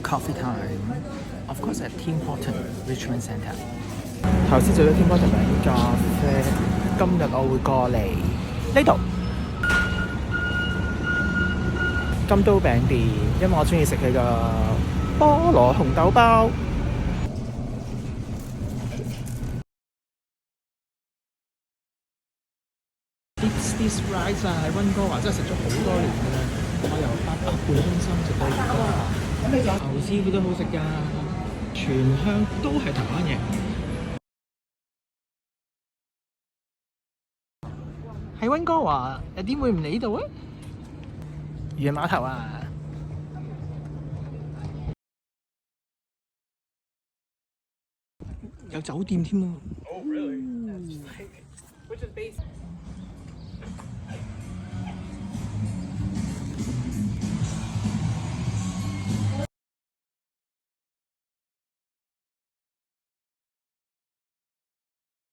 coffee time. Of course at Tim Horton Richmond Centre。頭先做咗 Tim Horton 飲咖啡，今日我會過嚟呢度金都餅店，因為我中意食佢個菠蘿紅豆包。This rice 啊，喺溫哥華真係食咗好多年㗎啦，我由88半中心食到而家。牛師傅都好食㗎，全香都係台灣嘢。喺溫哥華又點會唔嚟呢度啊？漁人碼頭啊！有酒店添啊！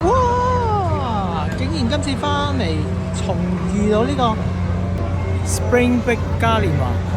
哇！竟然今次翻嚟重遇到呢個 Spring Break 嘉年華。